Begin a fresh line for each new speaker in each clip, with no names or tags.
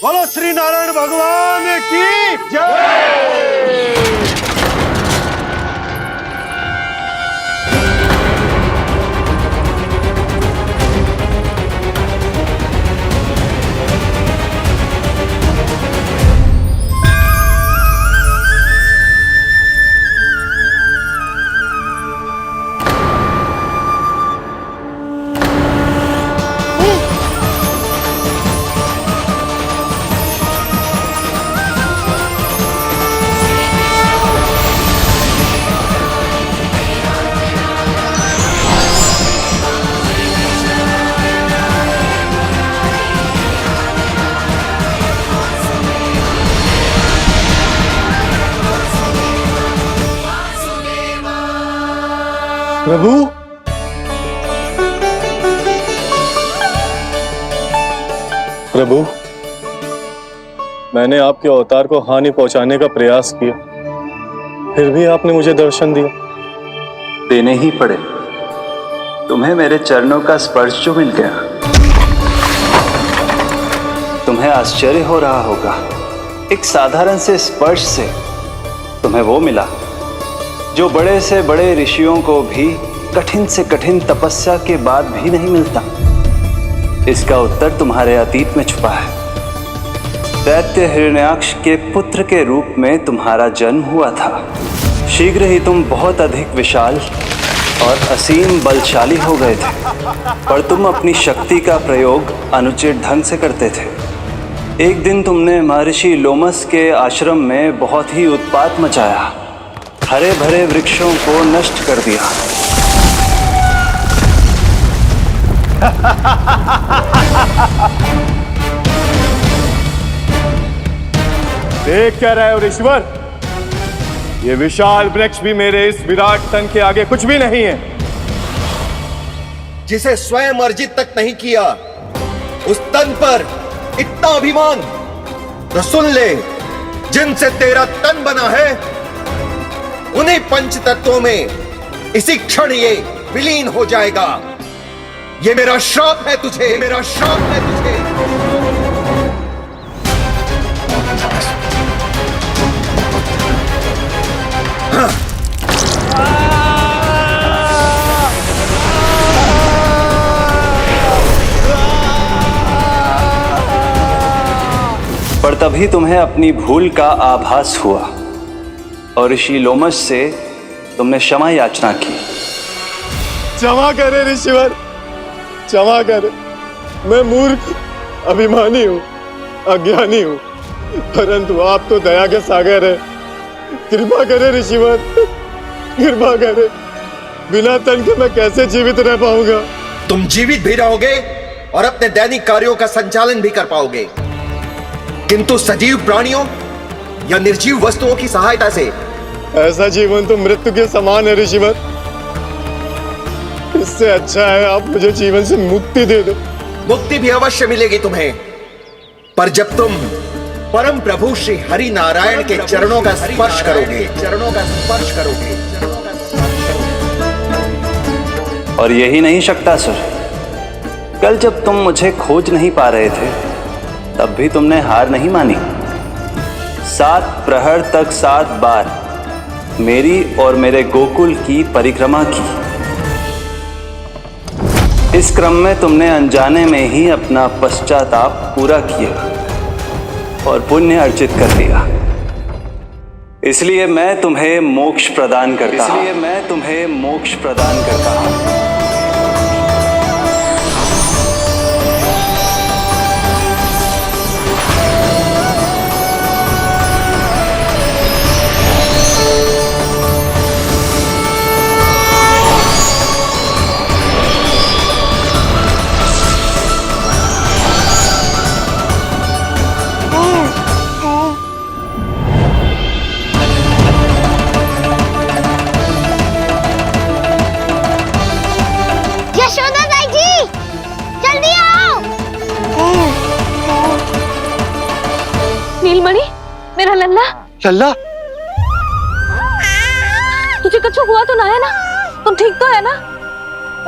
बोलो श्री नारायण भगवान की जय। प्रभु,
प्रभु, मैंने आपके अवतार को हानि पहुंचाने का प्रयास किया, फिर भी आपने मुझे दर्शन दिया।
देने ही पड़े। तुम्हें मेरे चरणों का स्पर्श जो मिल गया, तुम्हें आश्चर्य हो रहा होगा। एक साधारण से स्पर्श से तुम्हें वो मिला जो बड़े से बड़े ऋषियों को भी कठिन से कठिन तपस्या के बाद भी नहीं मिलता। इसका उत्तर तुम्हारे अतीत में छुपा है। दैत्य हिरण्याक्ष के पुत्र के रूप में तुम्हारा जन्म हुआ था। शीघ्र ही तुम बहुत अधिक विशाल और असीम बलशाली हो गए थे, पर तुम अपनी शक्ति का प्रयोग अनुचित ढंग से करते थे। एक दिन तुमने महर्षि लोमस के आश्रम में बहुत ही उत्पात मचाया, हरे भरे वृक्षों को नष्ट कर दिया।
देख क्या रहे हो ऋषिवर? ये विशाल वृक्ष भी मेरे इस विराट तन के आगे कुछ भी नहीं है।
जिसे स्वयं अर्जित तक नहीं किया, उस तन पर इतना अभिमान। तो सुन ले, जिनसे तेरा तन बना है, उन्हीं पंच तत्वों में इसी क्षण ये विलीन हो जाएगा। ये मेरा श्राप है तुझे, मेरा श्राप है तुझे।
पर तभी तुम्हें अपनी भूल का आभास हुआ और ऋषि लोमस से तुमने क्षमा याचना की।
क्षमा करे ऋषिवर, क्षमा करे। मैं मूर्ख, अभिमानी हूँ, अज्ञानी हूँ, परंतु आप तो दया के सागर है। कृपा करे ऋषिवर, कृपा करे। बिना तन के मैं कैसे जीवित रह पाऊंगा?
तुम जीवित भी रहोगे और अपने दैनिक कार्यों का संचालन भी कर पाओगे, किंतु सजीव प्राणियों या निर्जीव वस्तुओं की सहायता से।
ऐसा जीवन तो मृत्यु के समान है ऋषिवर। इससे अच्छा है आप मुझे जीवन से मुक्ति दे दो।
मुक्ति भी अवश्य मिलेगी तुम्हें, पर जब तुम परम प्रभु श्री हरि नारायण के चरणों का स्पर्श करोगे, चरणों का स्पर्श करोगे।
और यही नहीं शक्तासुर, कल जब तुम मुझे खोज नहीं पा रहे थे, तब भी तुमने हार नहीं मानी। 7 प्रहर तक 7 बार मेरी और मेरे गोकुल की परिक्रमा की। इस क्रम में तुमने अनजाने में ही अपना पश्चाताप पूरा किया और पुण्य अर्जित कर दिया। इसलिए मैं तुम्हें मोक्ष प्रदान करता हूं। इसलिए मैं तुम्हें मोक्ष प्रदान करता हूं।
नीलमणि, मेरा लल्ला।
लल्ला,
तुझे कुछ हुआ तो ना है ना? तुम ठीक तो है ना?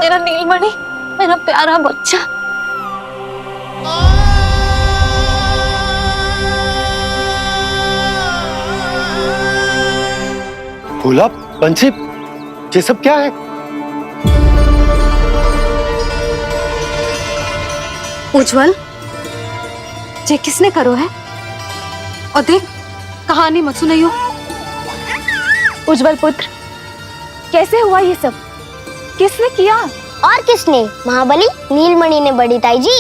मेरा नीलमणि, मेरा प्यारा बच्चा।
भोला बंसी, ये सब क्या है?
उज्जवल, ये किसने करो है? और देख, कहानी मत सुनाइयो।
उज्जवल पुत्र, कैसे हुआ ये सब? किसने किया?
और किसने? महाबली नीलमणि ने बड़ी ताई जी।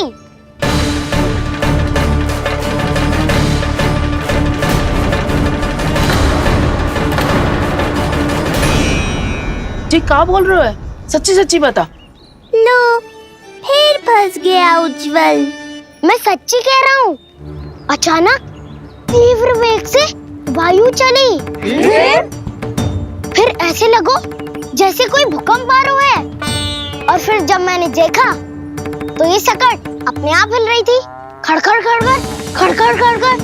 जी क्या बोल रहे हो है? सच्ची सच्ची बता।
लो, फिर फंस गया उज्जवल। मैं सच्ची कह रहा हूँ। अचानक तीव्र वेग से वायु चली। फिर ऐसे लगो जैसे कोई भूकंप आ रहा है। और फिर जब मैंने देखा तो ये सकट अपने आप हिल रही थी, खड़खड़ खड़खड़ खड़खड़ खड़खड़।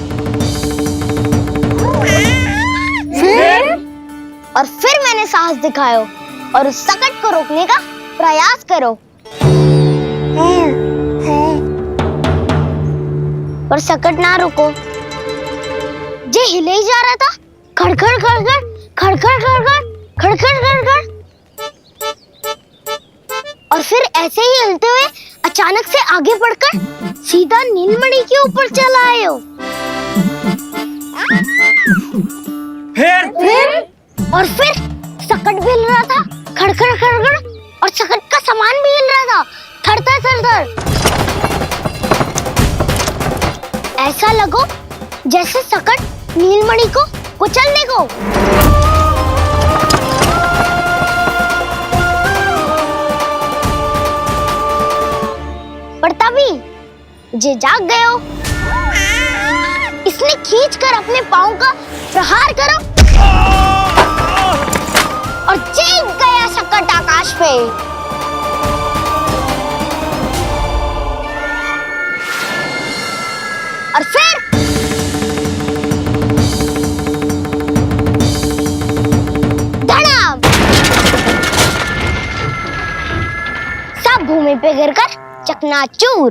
और फिर मैंने साहस दिखाया और उस सकट को रोकने का प्रयास करो, पर सकट ना रुको। जे हिले ही जा रहा था, खड़खड़ खड़खड़ खड़खड़ खड़खड़ खड़खड़ खड़खड़। और फिर ऐसे ही हिलते हुए अचानक से आगे बढ़कर सीधा नीलमणि के ऊपर चला आए हो। फिर और फिर सकट भी हिल रहा था, खड़खड़ खड़खड़, और सकट का सामान भी हिल रहा था, थरथर थरथर। ऐसा लगो जैसे सकट नीलमणि को कुचलने को। पर तभी जे जाग गए हो। इसने खींचकर अपने पांव का प्रहार करो और चीख गया सकट आकाश पे। और फिर धड़ाम, सब भूमि पे गिरकर चकनाचूर।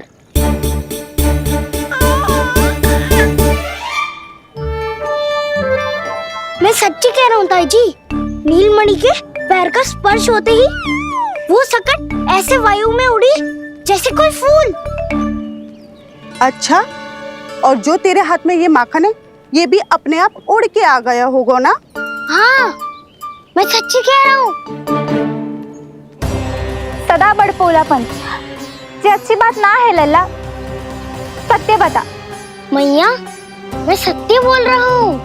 मैं सच्ची कह रहा हूँ ताई जी, नीलमणि के पैर का स्पर्श होते ही वो सकट ऐसे वायु में उड़ी जैसे कोई फूल।
अच्छा, और जो तेरे हाथ में ये माखन है, ये भी अपने आप उड़ के आ गया होगा ना?
हाँ, मैं सच्ची कह रहा हूँ।
सदा बड़पोला पंच, ये अच्छी बात ना है लल्ला। सत्य बता।
मैया, मैं सत्य बोल रहा हूँ।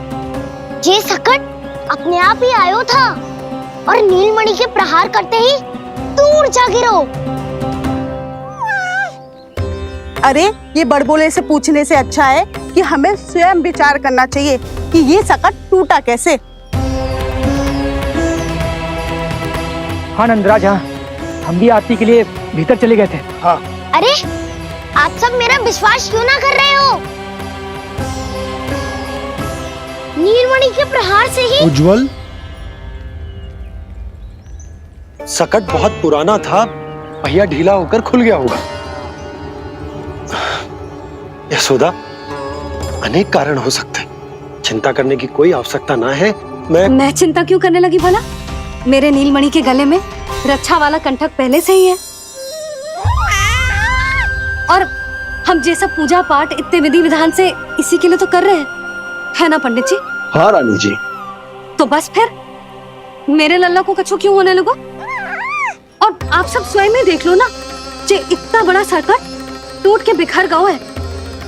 ये सकट अपने आप ही आयो था और नीलमणि के प्रहार करते ही दूर जा गिरो।
अरे, ये बड़बोले से पूछने से अच्छा है कि हमें स्वयं विचार करना चाहिए कि ये सकट टूटा कैसे।
हाँ नंदराज, हाँ, हम भी आरती के लिए भीतर चले गए थे।
हाँ।
अरे, आप सब मेरा विश्वास क्यों ना कर रहे हो? नीलमणि के प्रहार से ही
उज्जवल, सकट बहुत पुराना था, पहिया ढीला होकर खुल गया होगा। यशोदा, अनेक कारण हो सकते हैं, चिंता करने की कोई आवश्यकता ना है।
मैं चिंता क्यों करने लगी भला? मेरे नीलमणि के गले में रक्षा वाला कंठक पहले से ही है। और हम ये सब पूजा पाठ इतने विधि विधान से इसी के लिए तो कर रहे हैं, है ना पंडित जी?
हाँ रानी जी।
तो बस फिर मेरे लल्ला को कछु क्यों होने लगो? और आप सब स्वयं ही देख लो ना, जे इतना बड़ा सकट टूट के बिखर गया है,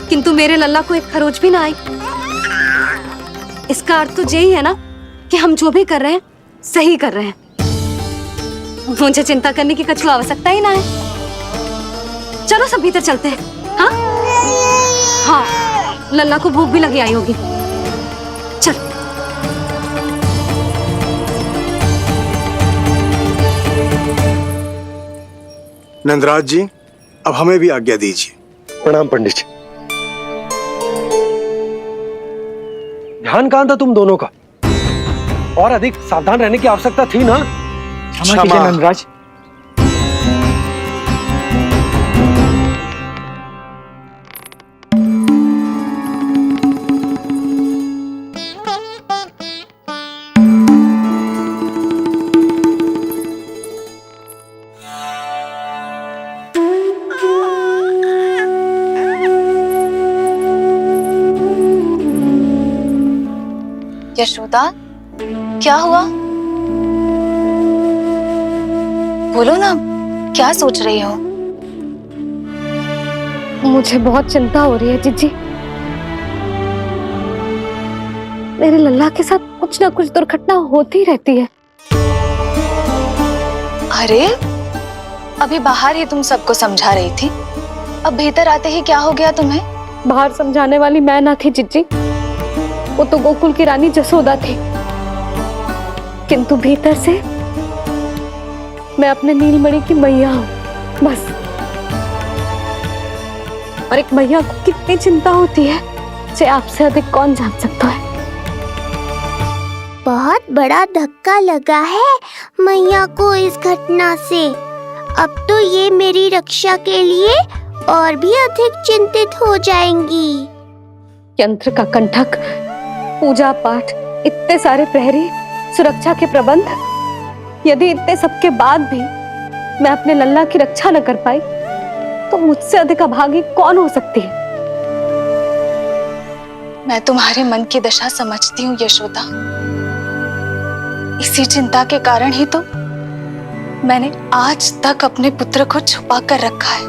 किंतु मेरे लल्ला को एक खरोच भी ना आई। इसका अर्थ तो यही है ना कि हम जो भी कर रहे हैं सही कर रहे हैं। मुझे चिंता करने की कछु आवश्यकता ही ना है। चलो सब भीतर चलते हैं। हाँ हाँ, लल्ला को भूख भी लगी आई होगी। चल।
नंदराज जी, अब हमें भी आज्ञा दीजिए।
प्रणाम पंडित जी। ध्यान कहाँ था तुम दोनों का? और अधिक सावधान रहने की आवश्यकता थी ना?
क्षमा कीजिए नंदराज।
यशोदा, क्या हुआ? बोलो ना, क्या सोच रही हो?
मुझे बहुत चिंता हो रही है जीजी। मेरे लल्ला के साथ कुछ ना कुछ दुर्घटना होती रहती है।
अरे, अभी बाहर ही तुम सबको समझा रही थी, अब भीतर आते ही क्या हो गया तुम्हें?
बाहर समझाने वाली मैं ना थी जीजी, वो तो गोकुल की रानी जसोदा थी। किंतु भीतर से मैं अपने नीलमणि की मैया हूँ, बस। और एक मैया को कितनी चिंता होती है, इसे आपसे अधिक कौन जान सकता है।
बहुत बड़ा धक्का लगा है मैया को इस घटना से। अब तो ये मेरी रक्षा के लिए और भी अधिक चिंतित हो जाएंगी।
यंत्र का कंठक, पूजा पाठ, इतने सारे प्रहरी, सुरक्षा के प्रबंध, यदि इतने सबके बाद भी मैं अपने लल्ला की रक्षा न कर पाई तो मुझसे अधिक अभागी कौन हो सकती है।
मैं तुम्हारे मन की दशा समझती हूँ यशोदा। इसी चिंता के कारण ही तो मैंने आज तक अपने पुत्र को छुपा कर रखा है।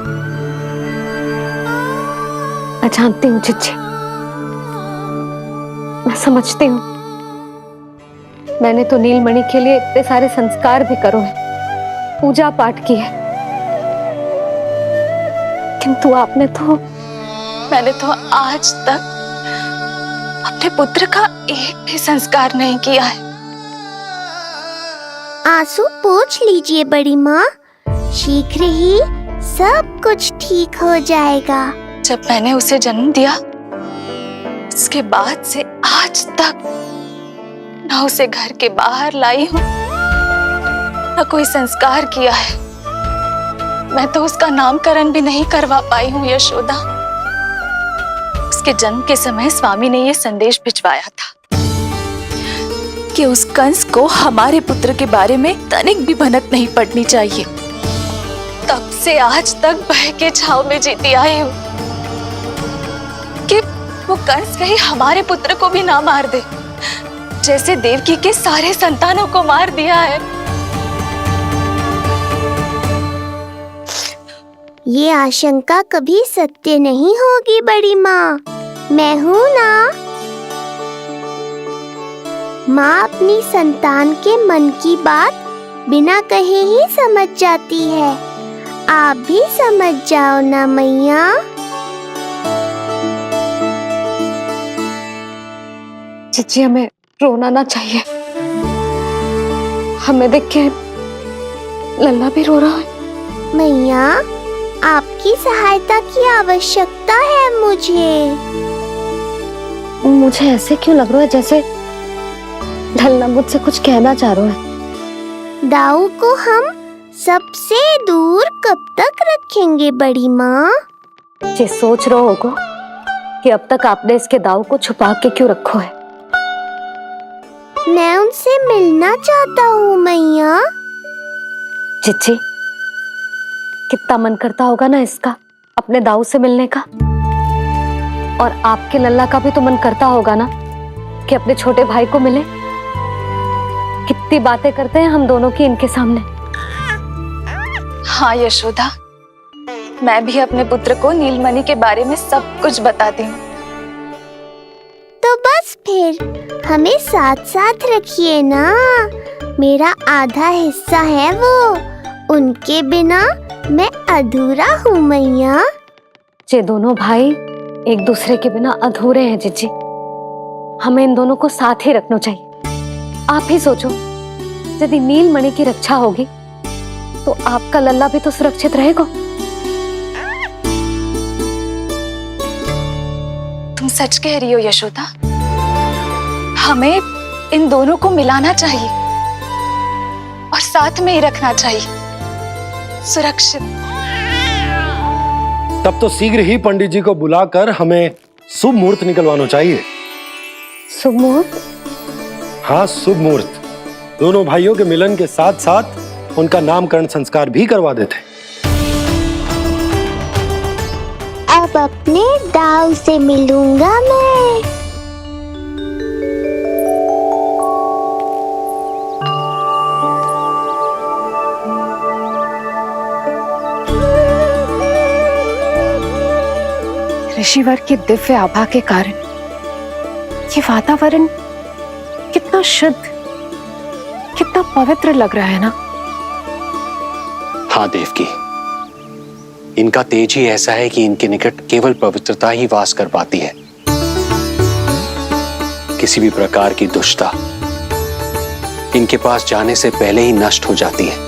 मैं जानती हूँ जीजी, मैं समझती हूँ। मैंने तो नीलमणि के लिए इतने सारे संस्कार भी करो है, पूजा पाठ की है, किंतु मैंने तो आज तक अपने पुत्र का एक भी संस्कार नहीं किया है।
आंसू पोंछ लीजिए बड़ी माँ, शीघ्र ही सब कुछ ठीक हो जाएगा।
जब मैंने उसे जन्म दिया, उसके बाद से आज तक न उसे घर के बाहर लाई हूँ, न कोई संस्कार किया है। मैं तो उसका नामकरण भी नहीं करवा पाई हूँ यशोदा। उसके जन्म के समय स्वामी ने यह संदेश भिजवाया था कि उस कंस को हमारे पुत्र के बारे में तनिक भी भनक नहीं पड़नी चाहिए। तब से आज तक भय के छाव में जीती आई हूँ कि वो कंस कहीं हमारे पुत्र को भी ना मार दे, जैसे देवकी के सारे संतानों को मार दिया है।
ये आशंका कभी सत्य नहीं होगी बड़ी माँ, मैं हूँ ना। माँ अपनी संतान के मन की बात बिना कहे ही समझ जाती है। आप भी समझ जाओ ना मैया।
जीजी, हमें रोना ना चाहिए। हमें देख के लल्ला भी रो रहा है।
मैया, आपकी सहायता की आवश्यकता है
मुझे ऐसे क्यों लग रहा है जैसे लल्ला मुझसे कुछ कहना चाह रहा है।
दाऊ को हम सबसे दूर कब तक रखेंगे बड़ी माँ?
ये सोच रहे होगो कि अब तक आपने इसके दाऊ को छुपा के क्यों रखो है।
मैं उनसे मिलना चाहता हूँ मैया।
चिच्ची, कितना मन करता होगा ना इसका अपने दाऊ से मिलने का। और आपके लल्ला का भी तो मन करता होगा ना कि अपने छोटे भाई को मिले। कितनी बातें करते हैं हम दोनों की इनके सामने।
हाँ यशोदा, मैं भी अपने पुत्र को नीलमणि के बारे में सब कुछ बताती हूँ।
तो बस फिर हमें साथ साथ रखिए ना। मेरा आधा हिस्सा है वो, उनके बिना मैं अधूरा हूँ मैया।
ये दोनों भाई एक दूसरे के बिना अधूरे हैं जीजी। हमें इन दोनों को साथ ही रखना चाहिए। आप ही सोचो, यदि नीलमणि की रक्षा होगी तो आपका लल्ला भी तो सुरक्षित रहेगा।
तुम सच कह रही हो यशोदा, हमें इन दोनों को मिलाना चाहिए और साथ में ही रखना चाहिए, सुरक्षित।
तब तो शीघ्र ही पंडित जी को बुलाकर हमें शुभ मुहूर्त निकलवाना चाहिए।
शुभ मुहूर्त?
हाँ, शुभ मुहूर्त। दोनों भाइयों के मिलन के साथ साथ उनका नामकरण संस्कार भी करवा देते।
अब अपने दाऊ से मिलूंगा मैं।
ऋषिवर के दिव्य आभा के कारण ये वातावरण कितना शुद्ध, कितना पवित्र लग रहा है ना।
हाँ देवकी, इनका तेज ही ऐसा है कि इनके निकट केवल पवित्रता ही वास कर पाती है। किसी भी प्रकार की दुष्टता इनके पास जाने से पहले ही नष्ट हो जाती है।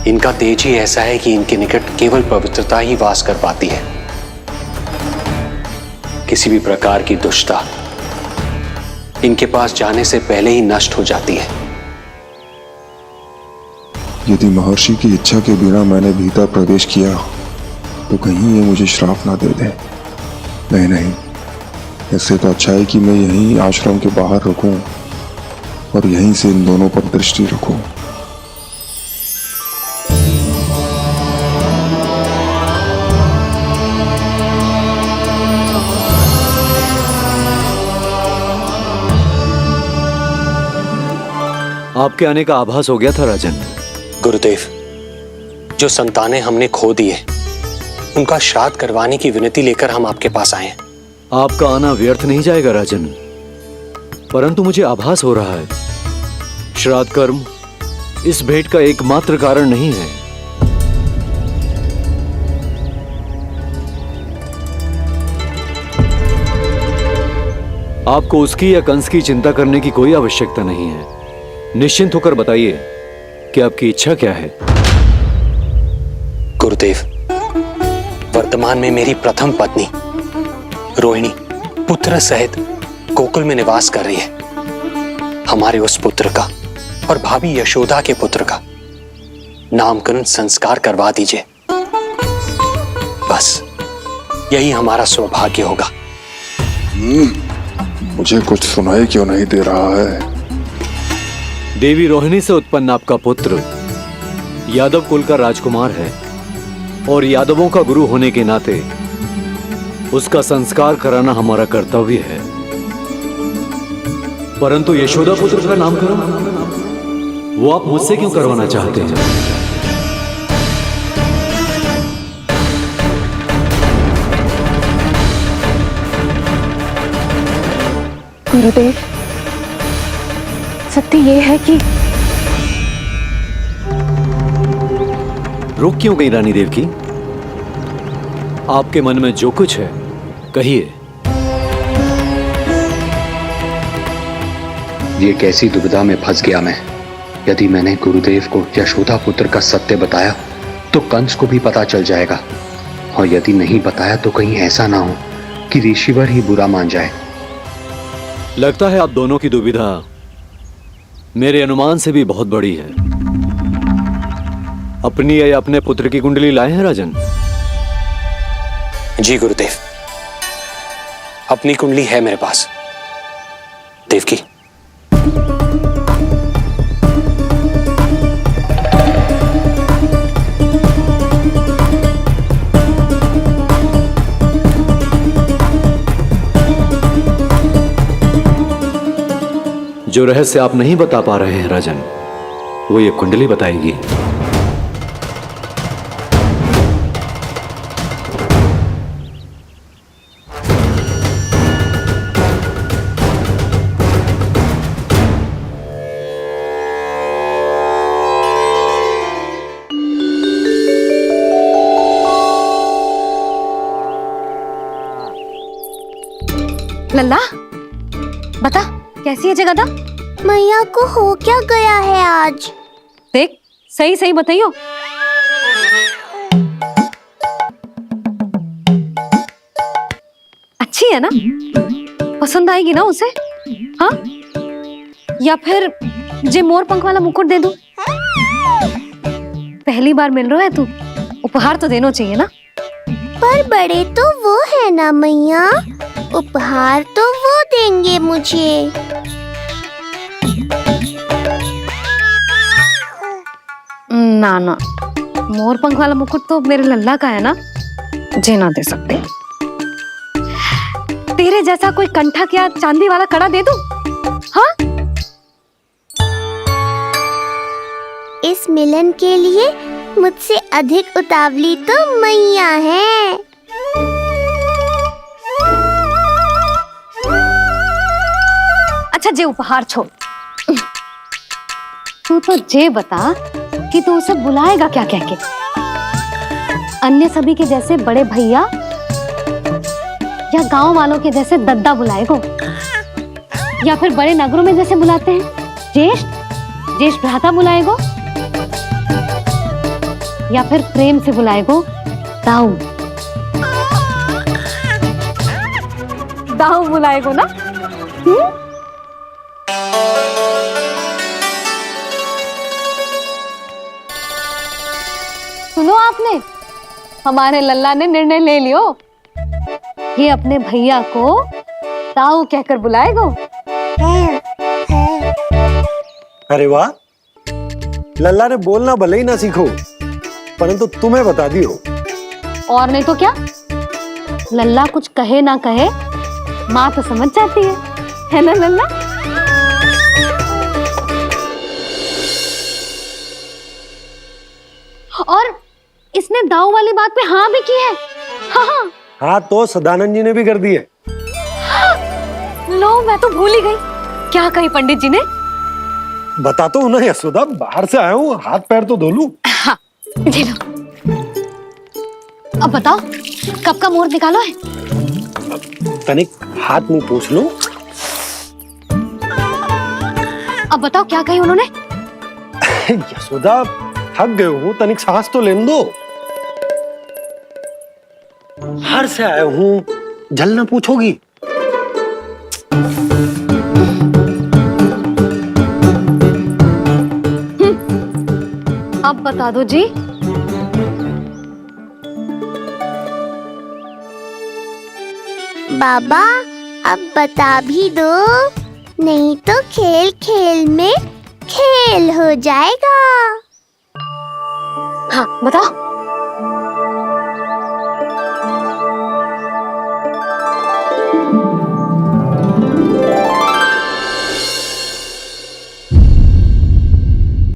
इनका तेज ही ऐसा है कि इनके निकट केवल पवित्रता ही वास कर पाती है। किसी भी प्रकार की दुष्टता इनके पास जाने से पहले ही नष्ट हो जाती है।
यदि महर्षि की इच्छा के बिना मैंने भीतर प्रवेश किया तो कहीं ये मुझे श्राप ना दे दे। नहीं, इससे तो अच्छा है कि मैं यहीं आश्रम के बाहर रुकूं और यहीं से इन दोनों पर दृष्टि रखूं।
आपके आने का आभास हो गया था राजन। गुरुदेव, जो संतानें हमने खो दी है उनका श्राद्ध करवाने की विनती लेकर हम आपके पास आए हैं।
आपका आना व्यर्थ नहीं जाएगा राजन, परंतु मुझे आभास हो रहा है श्राद्ध कर्म इस भेंट का एकमात्र कारण नहीं है। आपको उसकी या कंस की चिंता करने की कोई आवश्यकता नहीं है। निश्चिंत होकर बताइए कि आपकी इच्छा क्या है।
गुरुदेव, वर्तमान में मेरी प्रथम पत्नी रोहिणी पुत्र सहित गोकुल में निवास कर रही है। हमारे उस पुत्र का और भाभी यशोदा के पुत्र का नामकरण संस्कार करवा दीजिए। बस यही हमारा सौभाग्य होगा।
मुझे कुछ सुनाई क्यों नहीं दे रहा है?
देवी रोहिणी से उत्पन्न आपका पुत्र यादव कुल का राजकुमार है और यादवों का गुरु होने के नाते उसका संस्कार कराना हमारा कर्तव्य है। परंतु यशोदा पुत्र का नामकरण वो आप मुझसे क्यों करवाना चाहते हैं?
गुरुदेव, सत्य ये है कि
रुक क्यों गई रानी देवकी? आपके मन में जो कुछ है कहिए।
ये कैसी दुविधा में फंस गया मैं। यदि मैंने गुरुदेव को यशोदा पुत्र का सत्य बताया तो कंस को भी पता चल जाएगा, और यदि नहीं बताया तो कहीं ऐसा ना हो कि ऋषिवर ही बुरा मान जाए।
लगता है आप दोनों की दुविधा मेरे अनुमान से भी बहुत बड़ी है। अपनी या अपने पुत्र की कुंडली लाए हैं राजन?
जी गुरुदेव, अपनी कुंडली है मेरे पास। देवकी,
जो रहस्य आप नहीं बता पा रहे हैं राजन, वो ये कुंडली बताएगी।
लल्ला बता कैसी है जगदा?
मैया को हो क्या गया है आज?
देख सही सही बताइयो। अच्छी है ना? पसंद आएगी ना उसे? हाँ या फिर जे मोर पंख वाला मुकुट दे दूं? पहली बार मिल रहा है तू, उपहार तो देना चाहिए ना।
पर बड़े तो वो है ना मैया, उपहार तो वो देंगे मुझे।
ना ना, मोर पंख वाला मुकुट तो मेरे लल्ला का है ना, जे ना दे सकते। तेरे जैसा कोई कंठक या चांदी वाला कड़ा दे दूं? हाँ?
इस मिलन के लिए मुझसे अधिक उतावली तो मैया है।
अच्छा जे उपहार छोड़, तू तो जे बता कि तू उसे बुलाएगा क्या कह के? अन्य सभी के जैसे बड़े भैया या गांव वालों के जैसे दद्दा बुलाएगो, या फिर बड़े नगरों में जैसे बुलाते हैं ज्येष्ठ भ्राता बुलाएगो, या फिर प्रेम से बुलाएगो दाऊ दाऊ बुलाएगो ना? सुनो आपने, हमारे लल्ला ने निर्णय ले लियो, ये अपने भैया को दाऊ कहकर बुलाएगो।
अरे वाह, लल्ला ने बोलना भले ही ना सीखो, परंतु तुम्हें बता दियो।
और नहीं तो क्या, लल्ला कुछ कहे ना कहे माँ तो समझ जाती है ना लल्ला? और इसने दाऊ वाली बात पे हाँ भी की है। हाँ
हाँ तो सदानंद जी ने भी कर दी है।
लो मैं तो भूल ही गई, क्या कही पंडित जी ने?
बता तो हूं ना यशोदा, बाहर से आया हूँ, हाथ पैर तो धो लूं।
हाँ जी लो। अब बताओ कब का मुहूर्त निकालो है?
तनिक हाथ मुंह पूछ लो।
अब बताओ क्या कही उन्होंने?
यशोदा थक गए हूँ, तनिक सांस तो लेने दो। बाहर से आया हूँ, जल न पूछोगी?
अब बता दो जी।
बाबा अब बता भी दो, नहीं तो खेल खेल में खेल हो जाएगा।
हाँ बताओ।